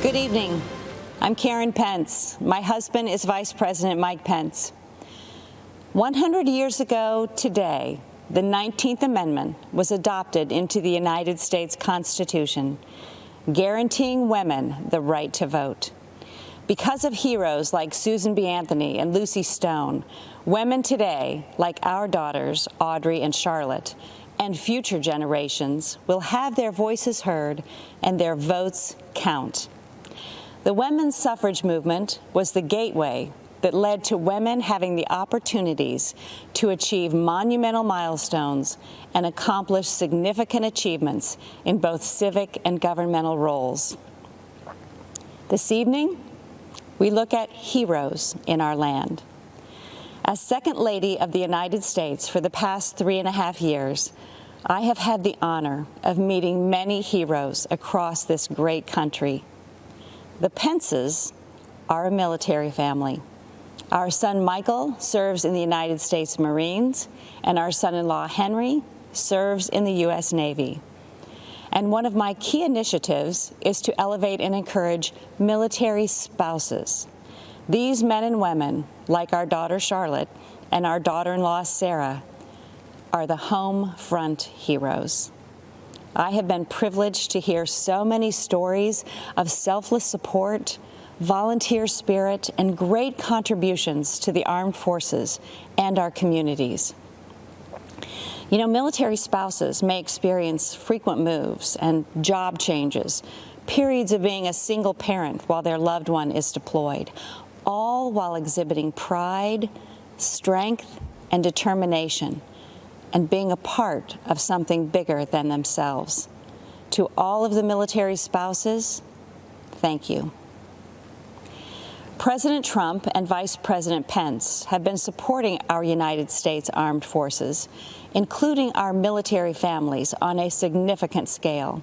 Good evening. I'm Karen Pence. My husband is Vice President Mike Pence. 100 years ago today, the 19th Amendment was adopted into the United States Constitution, guaranteeing women the right to vote. Because of heroes like Susan B. Anthony and Lucy Stone, women today, like our daughters, Audrey and Charlotte, and future generations, will have their voices heard and their votes count. The women's suffrage movement was the gateway that led to women having the opportunities to achieve monumental milestones and accomplish significant achievements in both civic and governmental roles. This evening, we look at heroes in our land. As Second Lady of the United States for the past 3.5 years, I have had the honor of meeting many heroes across this great country. The Pences are a military family. Our son Michael serves in the United States Marines, and our son-in-law Henry serves in the U.S. Navy. And one of my key initiatives is to elevate and encourage military spouses. These men and women, like our daughter Charlotte and our daughter-in-law Sarah, are the home front heroes. I have been privileged to hear so many stories of selfless support, volunteer spirit, and great contributions to the armed forces and our communities. You know, military spouses may experience frequent moves and job changes, periods of being a single parent while their loved one is deployed, all while exhibiting pride, strength, and determination, and being a part of something bigger than themselves. To all of the military spouses, thank you. President Trump and Vice President Pence have been supporting our United States Armed Forces, including our military families, on a significant scale.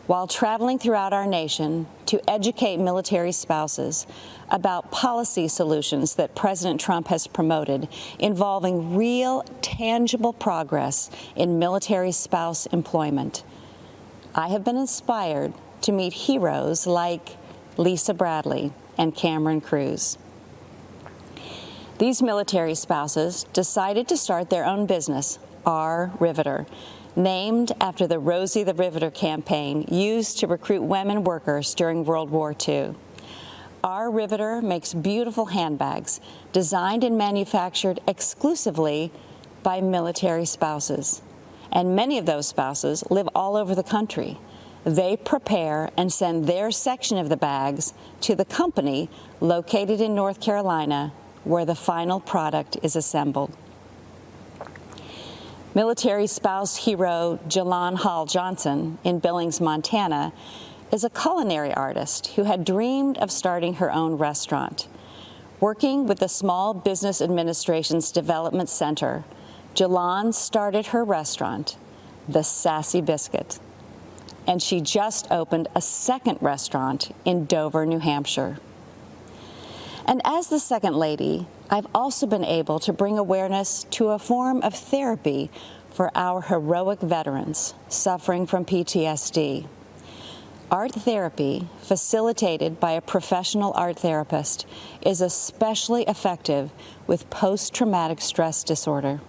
While traveling throughout our nation to educate military spouses about policy solutions that President Trump has promoted involving real, tangible progress in military spouse employment, I have been inspired to meet heroes like Lisa Bradley and Cameron Cruz. These military spouses decided to start their own business, our Riveter, named after the Rosie the Riveter campaign used to recruit women workers during World War II. Our Riveter makes beautiful handbags designed and manufactured exclusively by military spouses. And many of those spouses live all over the country. They prepare and send their section of the bags to the company located in North Carolina, where the final product is assembled. Military spouse hero Jalon Hall Johnson in Billings, Montana, is a culinary artist who had dreamed of starting her own restaurant. Working with the Small Business Administration's Development Center, Jalon started her restaurant, The Sassy Biscuit, and she just opened a second restaurant in Dover, New Hampshire. And as the Second Lady, I've also been able to bring awareness to a form of therapy for our heroic veterans suffering from PTSD. Art therapy, facilitated by a professional art therapist, is especially effective with post-traumatic stress disorder.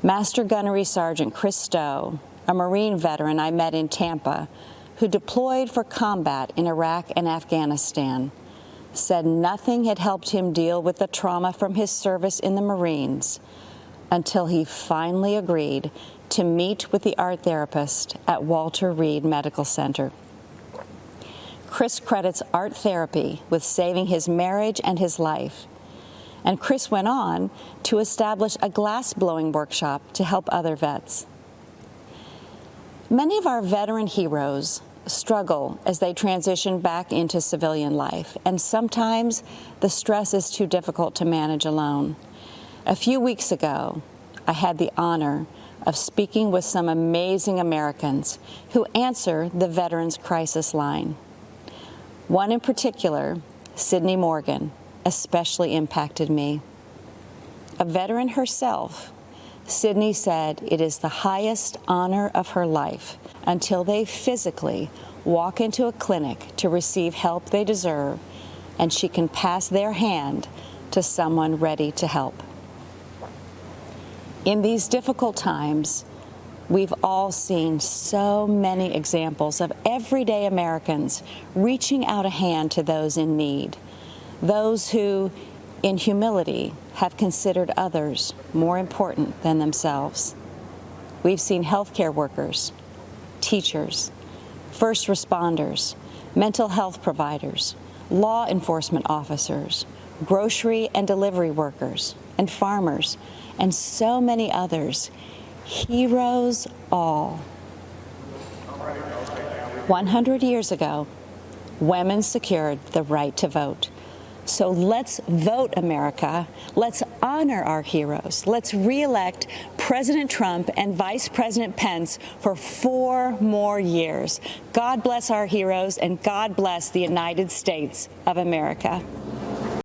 Master Gunnery Sergeant Chris Stowe, a Marine veteran I met in Tampa, who deployed for combat in Iraq and Afghanistan, said nothing had helped him deal with the trauma from his service in the Marines until he finally agreed to meet with the art therapist at Walter Reed Medical Center. Chris credits art therapy with saving his marriage and his life. And Chris went on to establish a glass-blowing workshop to help other vets. Many of our veteran heroes struggle as they transition back into civilian life, and sometimes the stress is too difficult to manage alone. A few weeks ago, I had the honor of speaking with some amazing Americans who answer the Veterans Crisis Line. One in particular, Sydney Morgan, especially impacted me. A veteran herself, Sydney said it is the highest honor of her life until they physically walk into a clinic to receive help they deserve, and she can pass their hand to someone ready to help. In these difficult times, we've all seen so many examples of everyday Americans reaching out a hand to those in need, those who, in humility, have considered others more important than themselves. We've seen healthcare workers, teachers, first responders, mental health providers, law enforcement officers, grocery and delivery workers, and farmers, and so many others. Heroes all. 100 years ago, women secured the right to vote. So let's vote, America. Let's honor our heroes. Let's re-elect President Trump and Vice President Pence for 4 more years. God bless our heroes, and God bless the United States of America.